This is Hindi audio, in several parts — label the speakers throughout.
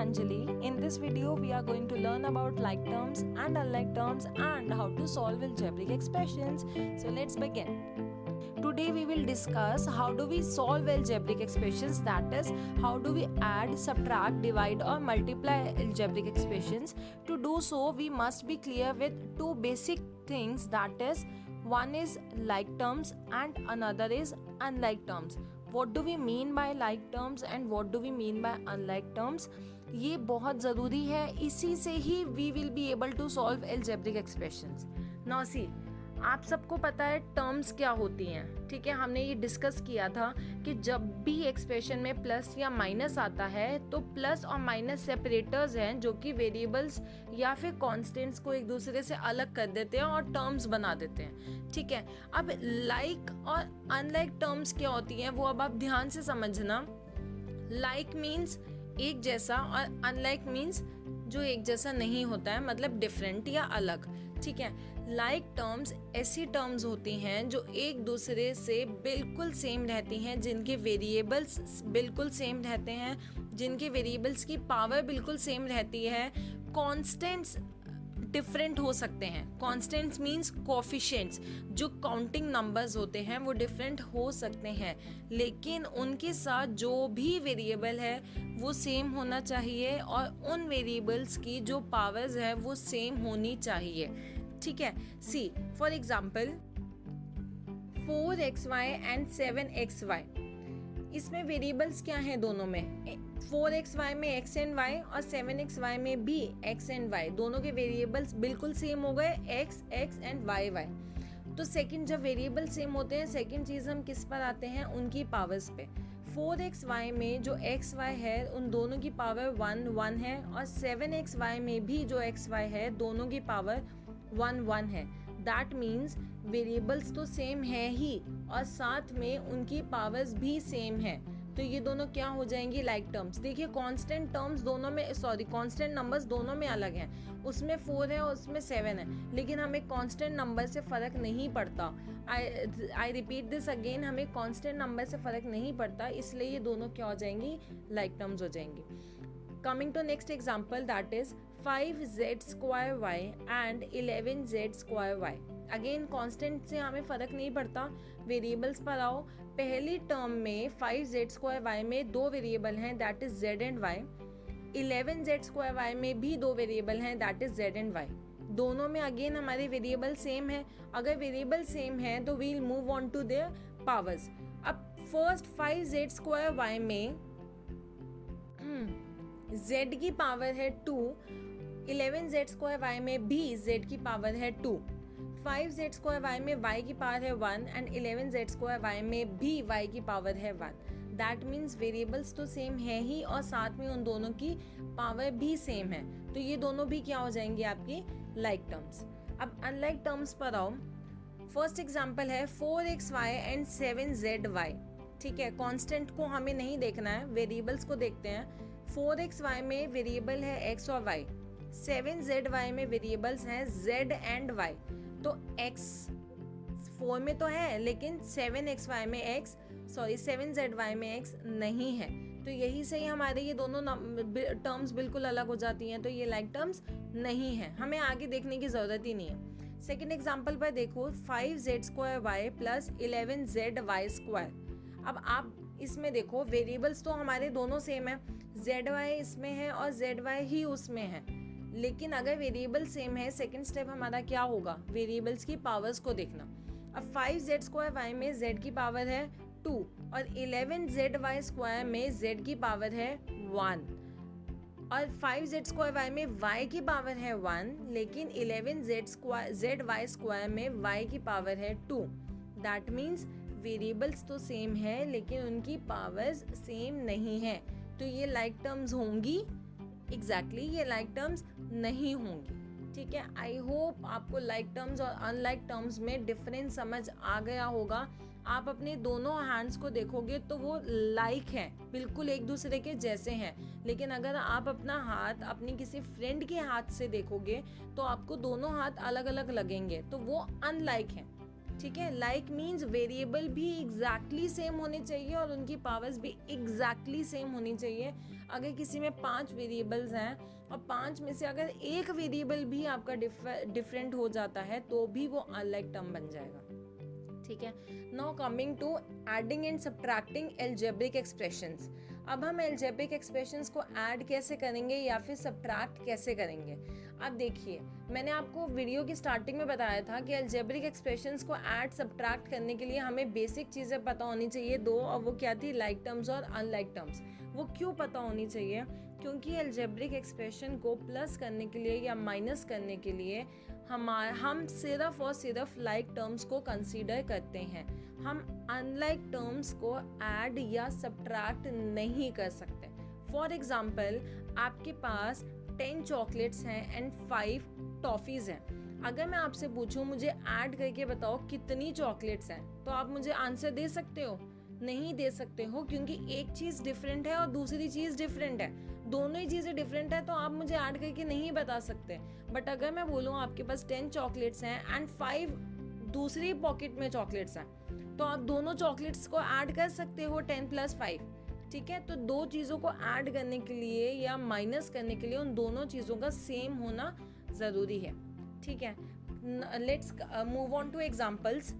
Speaker 1: Anjali. In this video, we are going to learn about like terms and unlike terms and how to solve algebraic expressions. So let's begin. Today we will discuss how do we solve algebraic expressions, that is how do we add, subtract, divide or multiply algebraic expressions. To do so, we must be clear with two basic things, that is one is like terms and another is unlike terms. What do we mean by like terms and what do we mean by unlike terms? ये बहुत ज़रूरी है, इसी से ही we will be able to solve algebraic expressions. Now see, आप सबको पता है टर्म्स क्या होती हैं, ठीक है. हमने ये डिस्कस किया था कि जब भी एक्सप्रेशन में प्लस या माइनस आता है तो प्लस और माइनस सेपरेटर्स हैं जो कि वेरिएबल्स या फिर कांस्टेंट्स को एक दूसरे से अलग कर देते हैं और टर्म्स बना देते हैं, ठीक है. अब लाइक और अनलाइक टर्म्स क्या होती हैं वो अब आप ध्यान से समझना. लाइक मीन्स एक जैसा और अनलाइक मीन्स जो एक जैसा नहीं होता है, मतलब डिफरेंट या अलग, ठीक है. लाइक टर्म्स ऐसी टर्म्स होती हैं जो एक दूसरे से बिल्कुल सेम रहती हैं, जिनके वेरिएबल्स बिल्कुल सेम रहते हैं, जिनके वेरिएबल्स की पावर बिल्कुल सेम रहती है. कॉन्स्टेंट्स डिफरेंट हो सकते हैं. कॉन्स्टेंट्स मीन्स कोफिशिएंट्स, जो काउंटिंग नंबर्स होते हैं वो डिफरेंट हो सकते हैं, लेकिन उनके साथ जो भी वेरिएबल है वो सेम होना चाहिए और उन वेरिएबल्स की जो पावर्स है वो सेम होनी चाहिए, ठीक है. सी for example 4xy and 7xy, इसमें वेरिएबल्स क्या हैं दोनों में? 4xy में x एंड y और 7xy में भी x एंड y, दोनों के वेरिएबल्स बिल्कुल सेम हो गए, x एंड y. तो सेकंड, जब वेरिएबल सेम होते हैं, सेकंड चीज हम किस पर आते हैं? उनकी पावर्स पे. 4xy में जो xy है उन दोनों की पावर 1 है और 7xy में भी जो xy है दोनों की पावर 1 है. दैट मीन्स वेरिएबल्स तो सेम है ही और साथ में उनकी पावर्स भी सेम है. तो ये दोनों क्या हो जाएंगी? Like terms. देखिए कांस्टेंट टर्म्स दोनों में, कांस्टेंट नंबर्स दोनों में अलग हैं, उसमें 4 है और उसमें 7 है, लेकिन हमें कांस्टेंट नंबर से फ़र्क नहीं पड़ता. आई रिपीट दिस अगेन, हमें कांस्टेंट नंबर से फ़र्क नहीं पड़ता, इसलिए ये दोनों क्या हो जाएंगी? लाइक टर्म्स हो जाएंगी. Coming to next example, that is 5z square y and 11z square y. Again constant से हमें फ़र्क नहीं पड़ता. वेरिएबल्स पर आओ. पहली टर्म में 5z स्क्वायर y में दो वेरिएबल हैं, that is z and y. 11z square y में भी दो वेरिएबल हैं, that is z and y. दोनों में अगेन हमारे वेरिएबल सेम है. अगर वेरिएबल सेम है तो we'll move on to their powers. अब फर्स्ट 5z स्क्वायर y में z की पावर है 2, 11z स्क्वायर y में भी z की पावर है 2, 5z स्क्वायर y में y की पावर है 1 एंड 11z स्क्वायर y में भी y की पावर है 1. दैट मीन्स वेरिएबल्स तो सेम है ही और साथ में उन दोनों की पावर भी सेम है, तो ये दोनों भी क्या हो जाएंगे? आपकी लाइक टर्म्स. अब अनलाइक टर्म्स पर आओ. फर्स्ट एग्जाम्पल है 4xy एंड 7zy, ठीक है. कांस्टेंट को हमें नहीं देखना है, वेरिएबल्स को देखते हैं. 4xy में वेरिएबल है x और y, 7zy में वेरिएबल्स हैं z एंड y. तो x 4 में तो है लेकिन 7xy में 7zy में x नहीं है, तो यही से ही हमारे ये दोनों टर्म्स बिल्कुल अलग हो जाती हैं, तो ये लाइक टर्म्स नहीं है, हमें आगे देखने की ज़रूरत ही नहीं है. सेकेंड एग्जाम्पल पर देखो 5z square y plus 11zy square. अब आप इसमें देखो वेरिएबल्स तो हमारे दोनों सेम है, zy इसमें है और zy ही उसमें है, लेकिन अगर वेरिएबल सेम है, सेकंड स्टेप हमारा क्या होगा? वेरिएबल्स की पावर्स को देखना. अब 5z स्क्वायर y में z की पावर है 2 और 11zy स्क्वायर में z की पावर है 1 और 5z स्क्वायर y में y की पावर है 1, लेकिन 11zy स्क्वायर में y की पावर है 2. दैट मीन्स वेरिएबल्स तो सेम है लेकिन उनकी पावर्स सेम नहीं है, तो ये लाइक टर्म्स होंगी? एग्जैक्टली ये लाइक टर्म्स नहीं होंगी, ठीक है. आई होप आपको लाइक टर्म्स और अनलाइक टर्म्स में डिफरेंस समझ आ गया होगा. आप अपने दोनों हैंड्स को देखोगे तो वो लाइक हैं, बिल्कुल एक दूसरे के जैसे हैं, लेकिन अगर आप अपना हाथ अपनी किसी फ्रेंड के हाथ से देखोगे तो आपको दोनों हाथ अलग अलग लगेंगे, तो वो अनलाइक हैं. ठीक है। लाइक मीन्स वेरिएबल भी एग्जैक्टली सेम होने चाहिए और उनकी पावर्स भी एग्जैक्टली सेम होनी चाहिए। अगर किसी में 5 वेरिएबल्स हैं और 5 में से अगर एक वेरिएबल भी आपका डिफरेंट हो जाता है तो भी वो अनलाइक टर्म बन जाएगा। ठीक है। Now coming to adding and subtracting algebraic expressions. अब हम एल्जेब्रिक एक्सप्रेशंस को ऐड कैसे करेंगे या फिर सब्ट्रैक्ट कैसे करेंगे। अब देखिए, मैंने आपको वीडियो की स्टार्टिंग में बताया था कि एल्जेब्रिक एक्सप्रेशंस को ऐड सब्ट्रैक्ट करने के लिए हमें बेसिक चीज़ें पता होनी चाहिए दो, और वो क्या थी, लाइक टर्म्स और अनलाइक टर्म्स। वो क्यों पता होनी चाहिए? क्योंकि एल्जेब्रिक एक्सप्रेशन को प्लस करने के लिए या माइनस करने के लिए हम सिर्फ और सिर्फ लाइक टर्म्स को कंसीडर करते हैं। हम अनलाइक टर्म्स को ऐड या सब्ट्रैक्ट नहीं कर सकते। फॉर एग्जाम्पल, आपके पास 10 चॉकलेट्स हैं एंड 5 टॉफ़ीज़ हैं। अगर मैं आपसे पूछूं मुझे ऐड करके बताओ कितनी चॉकलेट्स हैं, तो आप मुझे आंसर दे सकते हो? नहीं दे सकते हो, क्योंकि एक चीज़ डिफरेंट है और दूसरी चीज़ डिफरेंट है। दोनों ही चीज़ें डिफरेंट है तो आप मुझे ऐड करके नहीं बता सकते। बट अगर मैं बोलूँ आपके पास 10 चॉकलेट्स हैं एंड 5 दूसरी पॉकेट में चॉकलेट्स हैं, तो आप दोनों चॉकलेट्स को ऐड कर सकते हो 10 + 5। ठीक है। तो दो चीज़ों को ऐड करने के लिए या माइनस करने के लिए उन दोनों चीज़ों का सेम होना ज़रूरी है। ठीक है। Let's move on two examples.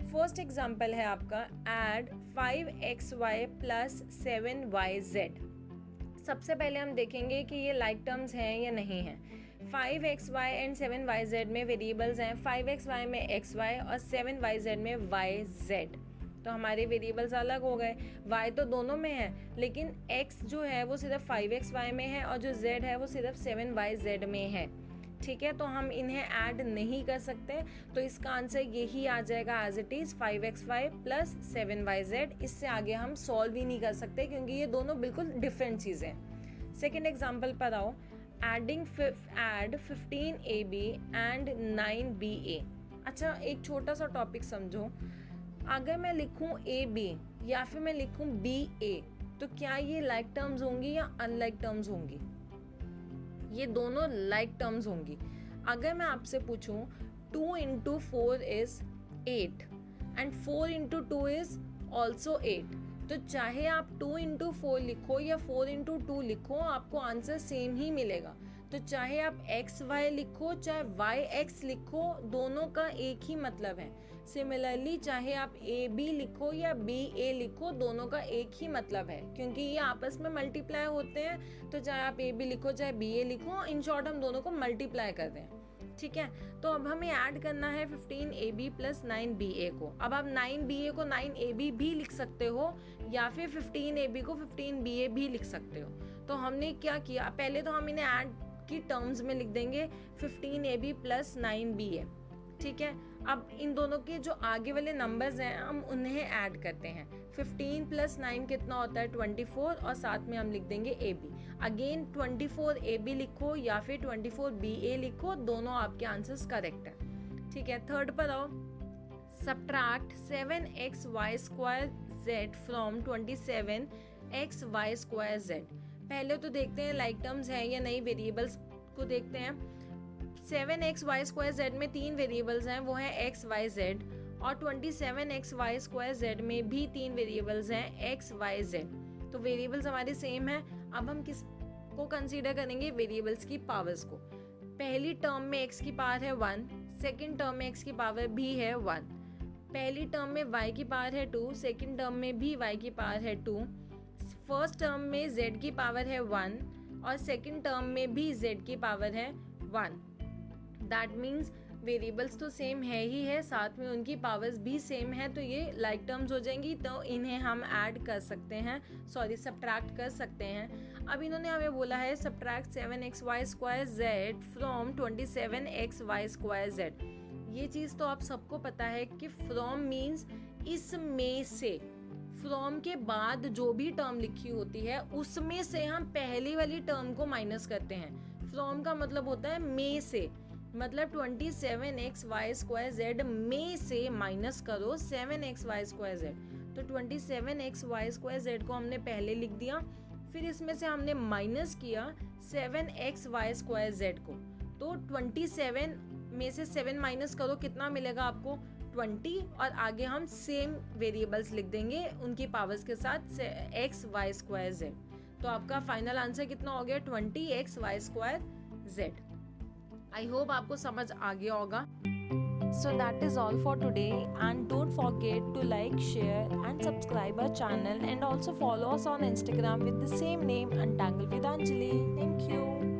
Speaker 1: First example है आपका ऐड 5xy + 7yz। सबसे पहले हम देखेंगे कि ये लाइक टर्म्स हैं या नहीं हैं। 5xy एंड 7yz में वेरिएबल्स हैं। 5xy में xy और 7yz में yz। तो हमारे वेरिएबल्स अलग हो गए। y तो दोनों में है, लेकिन x जो है वो सिर्फ 5xy में है और जो z है वो सिर्फ 7yz में है। ठीक है। तो हम इन्हें ऐड नहीं कर सकते, तो इसका आंसर यही आ जाएगा as it is 5xy + 7yz। इससे आगे हम सॉल्व ही नहीं कर सकते क्योंकि ये दोनों बिल्कुल डिफरेंट चीज़ें हैं। सेकेंड एग्जाम्पल पर आओ। Add 15ab and 9ba। अच्छा, एक छोटा सा टॉपिक समझो। अगर मैं लिखूं ab या फिर मैं लिखूं ba, तो क्या ये लाइक टर्म्स होंगी या अनलाइक टर्म्स होंगी? ये दोनों लाइक टर्म्स होंगी। अगर मैं आपसे पूछूं 2 × 4 = 8 एंड 4 × 2 = also 8, तो चाहे आप 2 × 4 लिखो या 4 × 2 लिखो, आपको आंसर सेम ही मिलेगा। तो चाहे आप xy लिखो चाहे yx लिखो, दोनों का एक ही मतलब है। सिमिलरली चाहे आप ab लिखो या ba लिखो, दोनों का एक ही मतलब है, क्योंकि ये आपस में मल्टीप्लाई होते हैं। तो चाहे आप ab लिखो चाहे ba लिखो, इन शॉर्ट हम दोनों को मल्टीप्लाई कर रहे हैं। ठीक है। तो अब हमें ऐड करना है 15ab + 9ba को। अब आप 9ba को 9ab भी लिख सकते हो या फिर 15ab को 15ba भी लिख सकते हो। तो हमने क्या किया, पहले तो हम इन्हें ऐड की टर्म्स में लिख देंगे 15ab + 9ba। ठीक है। अब इन दोनों के जो आगे वाले नंबर्स हैं हम उन्हें ऐड करते हैं। 15 + 9 कितना होता है 24, और साथ में हम लिख देंगे ab। अगेन 24ab लिखो या फिर 24ba लिखो, दोनों आपके आंसर्स करेक्ट है। ठीक है। थर्ड पर आओ। Subtract 7xy² from 27xy²z। पहले तो देखते हैं लाइक टर्म्स हैं या नहीं, वेरिएबल्स को देखते हैं। 7xy² में 3 वेरिएबल्स हैं, वो हैं x, y, z, और 27xy² में भी 3 वेरिएबल्स हैं x, y, z। तो वेरिएबल्स हमारे सेम हैं। अब हम किस को कंसीडर करेंगे? वेरिएबल्स की पावर्स को। पहली टर्म में x की पावर है 1, सेकेंड टर्म में x की पावर भी है 1, पहली टर्म में y की पावर है 2, सेकेंड टर्म में भी y की पावर है 2, फर्स्ट टर्म में z की पावर है 1 और सेकेंड टर्म में भी z की पावर है 1। दैट मीन्स वेरिएबल्स तो सेम है ही है, साथ में उनकी पावर्स भी सेम है, तो ये लाइक टर्म्स हो जाएंगी। तो इन्हें हम ऐड कर सकते हैं, सब्ट्रैक्ट कर सकते हैं। अब इन्होंने हमें बोला है सब्ट्रैक्ट 7xy² फ्रॉम 27xy²z। ये चीज़ तो आप सबको पता है कि फ्रॉम मीन्स इसमें से, फ्रॉम के बाद जो भी टर्म लिखी होती है उसमें से हम पहली वाली टर्म को माइनस करते हैं। फ्रॉम का मतलब होता है में से, मतलब 27xy² में से माइनस करो 7xy²। तो 27xy² को हमने पहले लिख दिया, फिर इसमें से हमने माइनस किया 7xy² को। तो 27 में से 7 माइनस करो, कितना मिलेगा आपको? 20 और आगे हम सेम वेरिएबल्स लिख देंगे उनकी पावर्स के साथ x y स्क्वायर z। तो आपका फाइनल आंसर कितना हो गया 20x y square z। I hope आपको समझ आ गया होगा। So that is all for today, and don't forget to like, share and subscribe our channel, and also follow us on Instagram with the same name, Untangle with Anjali. Thank you.